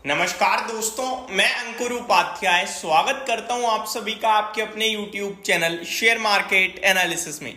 नमस्कार दोस्तों, मैं अंकुर उपाध्याय स्वागत करता हूं आप सभी का आपके अपने YouTube channel share market analysis में।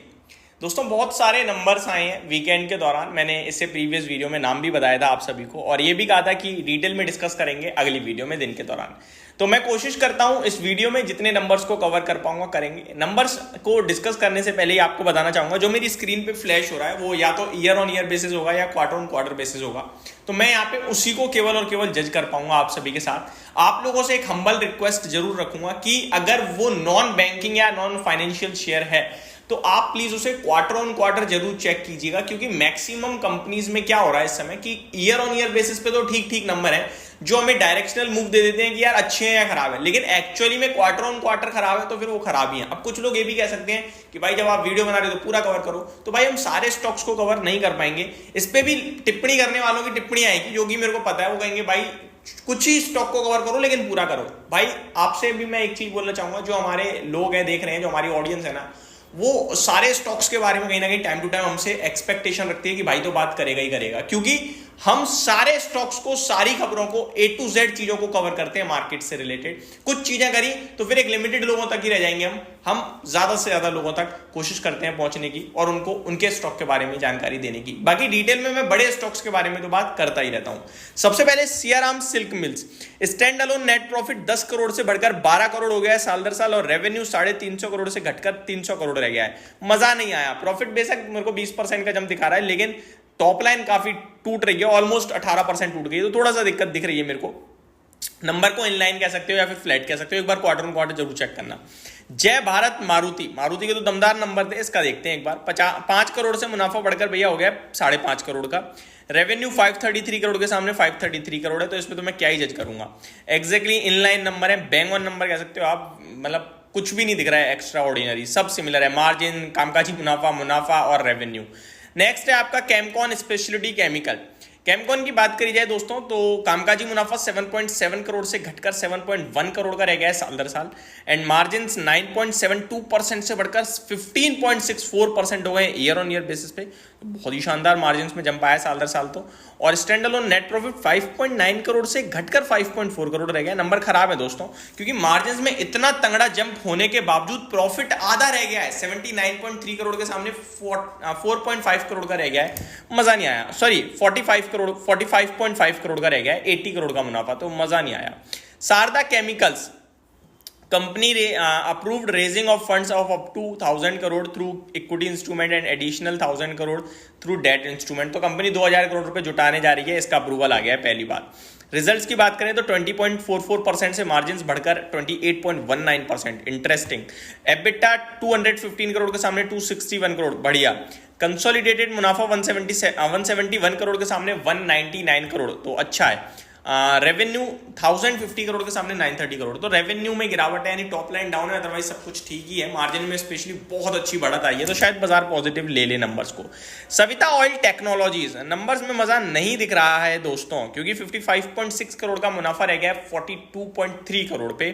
दोस्तों, बहुत सारे नंबर्स आए हैं वीकेंड के दौरान। मैंने इससे प्रीवियस वीडियो में नाम भी बताया था आप सभी को और ये भी कहा था कि डिटेल में डिस्कस करेंगे अगली वीडियो में दिन के दौरान। तो मैं कोशिश करता हूं इस वीडियो में जितने नंबर्स को कवर कर पाऊंगा करेंगे। नंबर्स को डिस्कस करने से पहले ही आपको बताना चाहूंगा, जो मेरी स्क्रीन पे फ्लैश हो रहा है वो या तो ईयर ऑन ईयर बेसिस होगा या क्वार्टर ऑन क्वार्टर बेसिस होगा। तो मैं यहाँ पे उसी को केवल और केवल जज कर पाऊंगा आप सभी के साथ। आप लोगों से एक हम्बल रिक्वेस्ट जरूर रखूंगा कि अगर वो नॉन बैंकिंग या नॉन फाइनेंशियल शेयर है तो आप प्लीज उसे क्वार्टर ऑन क्वार्टर जरूर चेक कीजिएगा, क्योंकि मैक्सिमम कंपनीज में क्या हो रहा है इस समय कि ईयर ऑन ईयर बेसिस पे तो ठीक ठीक नंबर है जो हमें डायरेक्शनल मूव दे देते हैं कि यार अच्छे हैं या खराब है, लेकिन एक्चुअली में क्वार्टर ऑन क्वार्टर खराब है तो फिर वो खराब ही है। अब कुछ लोग ये भी कह सकते हैं कि भाई जब आप वीडियो बना रहे हो तो पूरा कवर करो, तो भाई हम सारे स्टॉक्स को कवर नहीं कर पाएंगे। इस पे भी टिप्पणी करने वालों की टिप्पणी आएगी, जो कि मेरे को पता है। वो कहेंगे भाई कुछ ही स्टॉक को कवर करो लेकिन पूरा करो। भाई आपसे भी मैं एक चीज बोलना चाहूंगा, जो हमारे लोग हैं देख रहे हैं, जो हमारी ऑडियंस है ना, वो सारे स्टॉक्स के बारे में कहीं ना कहीं टाइम टू टाइम हमसे एक्सपेक्टेशन रखती है कि भाई तो बात करेगा ही करेगा, क्योंकि हम सारे स्टॉक्स को, सारी खबरों को, A to Z चीजों को कवर करते हैं मार्केट से रिलेटेड। कुछ चीजें करी तो फिर एक लिमिटेड लोगों तक ही रह जाएंगे। हम ज्यादा से ज्यादा लोगों तक कोशिश करते हैं पहुंचने की और उनको उनके स्टॉक के बारे में जानकारी देने की। बाकी डिटेल में मैं बड़े स्टॉक्स के बारे में तो बात करता ही रहता हूं। सबसे पहले Siyaram silk mills, stand alone net profit 10 crore से बढ़कर 12 करोड़ हो गया है साल दर साल, और रेवेन्यू 350 करोड़ से घटकर 300 करोड़ रह गया है। मजा नहीं आया। प्रॉफिट बेशक मेरे को 20% का जंप दिखा रहा है, लेकिन टॉप लाइन काफी टूट रही है, ऑलमोस्ट 18% टूट गई है, तो थोड़ा सा दिक्कत दिख रही है मेरे को। नंबर को इनलाइन कह सकते हो या फिर फ्लैट कह सकते हो। एक बार क्वार्टर ऑन क्वार्टर जरूर चेक करना। जय भारत मारुति, मारुति के तो दमदार नंबर थे, इसका देखते हैं एक बार। 5 करोड़ से मुनाफा बढ़कर भैया हो गया 5.5 करोड़ का। रेवेन्यू 533 करोड़ के सामने 533 करोड़ है, तो इसमें तो मैं क्या ही जज करूंगा। एग्जैक्टली इनलाइन नंबर है, बैंग ऑन नंबर कह सकते हो आप। मतलब कुछ भी नहीं दिख रहा है एक्स्ट्रा ऑर्डिनरी, सब सिमिलर है। मार्जिन, कामकाजी मुनाफा और रेवेन्यू। नेक्स्ट है आपका कैमकॉन स्पेशलिटी केमिकल। कैमकॉन की बात करी जाए दोस्तों तो कामकाजी मुनाफा 7.7 करोड़ से घटकर 7.1 करोड़ का रह गया है साल दर साल, एंड मार्जिन 9.72% से बढ़कर 15.64% हो गए ईयर ऑन ईयर बेसिस पे। बहुत ही शानदार मार्जिन में जंप आया साल दर साल तो। और stand alone net profit 5.9 crore से घटकर 5.4 करोड़ रह गया। नंबर खराब है दोस्तों, क्योंकि मार्जिन में इतना तंगड़ा जंप होने के बावजूद प्रॉफिट आधा रह गया है। 79.3 करोड़ के सामने 4.5 करोड़ का रह गया है। मजा नहीं आया। सॉरी, 45.5 करोड़ का रह गया है, 80 करोड़ का मुनाफा, तो मजा नहीं आया। Sharda chemicals company approved raising of funds of up to 1000 crore through equity instrument and additional 1000 crore through debt instrument. तो कंपनी 2000 करोड़ रुपए जुटाने जा रही है, इसका अप्रूवल आ गया है पहली बार। रिजल्ट्स की बात करें तो 20.44% से मार्जिन बढ़कर 28.19%। इंटरेस्टिंग। एबिटा 215 करोड़ के सामने 261 करोड़, बढ़िया। कंसोलिडेटेड मुनाफा 171 करोड़ के सामने 199 करोड़, तो अच्छा है। रेवेन्यू 1050 करोड़ के सामने 930 करोड़, तो रेवेन्यू में गिरावट है, यानी टॉप लाइन डाउन है, अदरवाइज सब कुछ ठीक ही है। मार्जिन में स्पेशली बहुत अच्छी बढ़त आई है, तो शायद बाजार पॉजिटिव ले ले नंबर्स को। सविता ऑयल टेक्नोलॉजीज, नंबर्स में मजा नहीं दिख रहा है दोस्तों, क्योंकि 55.6 करोड़ का मुनाफा रह गया 42.3 करोड़ पे।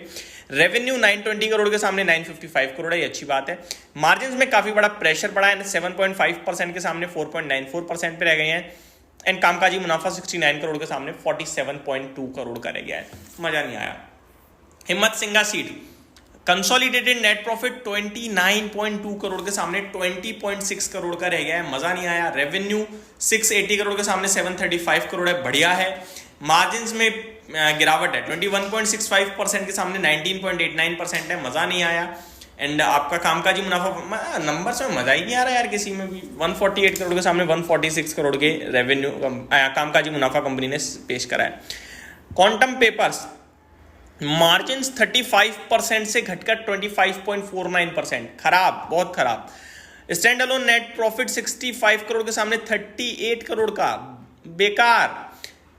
रेवेन्यू 920 करोड़ के सामने 955 करोड़ है, ये अच्छी बात है। मार्जिन में काफी बड़ा प्रेशर पड़ा है, 7.5% के सामने 4.94% पे रह गए हैं, एंड कामकाजी मुनाफा 69 करोड़ के सामने 47.2 करोड़ का रह गया है। मजा नहीं आया। हिम्मत सिंगा seed, consolidated net profit 29.2 crore के सामने 20.6 करोड़ का रह गया है। मजा नहीं आया। रेवेन्यू 680 करोड़ के सामने 735 करोड़ है, बढ़िया है। मार्जिन में गिरावट है, 21.65% के सामने 19.89% है, मजा नहीं आया। एंड आपका कामकाजी मुनाफा, नंबर से मजा ही नहीं आ रहा यार किसी में भी। 148 करोड़ के सामने 146 करोड़ के रेवेन्यू कामकाजी मुनाफा कंपनी ने पेश करा है। क्वांटम पेपर्स, मार्जिन 35% से घटकर 25.49%, खराब, बहुत खराब। Stand alone net profit 65 crore के सामने 38 करोड़ का, बेकार।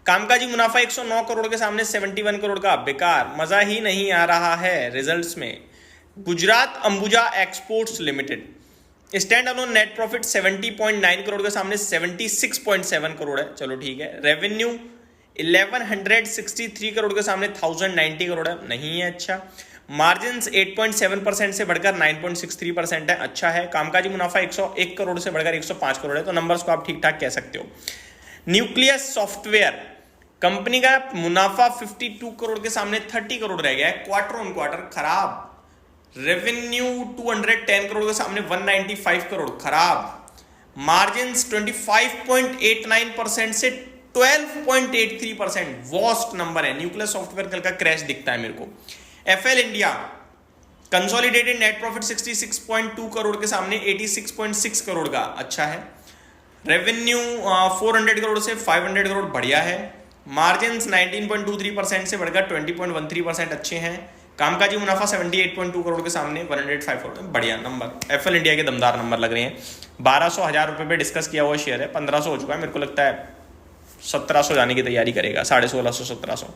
कामकाजी मुनाफा 109 करोड़ के सामने 71 करोड़ का, बेकार। मजा ही नहीं आ रहा है रिजल्ट्स में। Gujarat Ambuja exports limited, stand alone net profit 70.9 crore के सामने 76.7 करोड़ है, चलो ठीक है। रेवेन्यू 1163 करोड़ के सामने 1090 करोड़ है, नहीं है अच्छा। मार्जिन 8.7% से बढ़कर 9.63% है, अच्छा है। कामकाजी मुनाफा 101 करोड़ से बढ़कर 105 करोड़ है, तो नंबर्स को आप ठीक ठाक कह सकते हो। न्यूक्लियस सॉफ्टवेयर कंपनी का मुनाफा 52 करोड़ के सामने 30 करोड़ रह गया है, क्वार्टर ऑन क्वार्टर खराब। रेवेन्यू 210 करोड़ के सामने 195 करोड़ खराब। मार्जिन्स 25.89% से 12.83%, वॉस्ट नंबर है। न्यूक्लियस सॉफ्टवेयर कल का क्रैश दिखता है मेरे को। FL India consolidated net profit 66.2 crore के सामने 86.6 करोड़ का, अच्छा है। रेवेन्यू 400 करोड़ से 500 करोड़, बढ़िया है। मार्जिन्स 19.23% से बढ़कर 20.13%, अच्छे हैं। कामकाजी मुनाफा 78.2 करोड़ के सामने 105 करोड़, बढ़िया नंबर। एफएल इंडिया के दमदार नंबर लग रहे हैं। 1200 रुपए पे डिस्कस किया हुआ शेयर है, 1500 हो चुका है, मेरे को लगता है 1700 जाने की तैयारी करेगा, 1650 1700।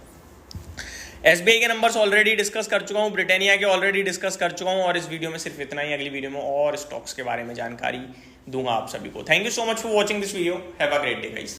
एसबीआई के नंबर्स ऑलरेडी डिस्कस कर चुका हूँ, ब्रिटानिया के ऑलरेडी डिस्कस कर चुका हूँ, और इस वीडियो में सिर्फ इतना ही। अगली वीडियो में और स्टॉक्स के बारे में जानकारी दूंगा आप सभी को। Thank you so much for watching this video. Have a great day guys.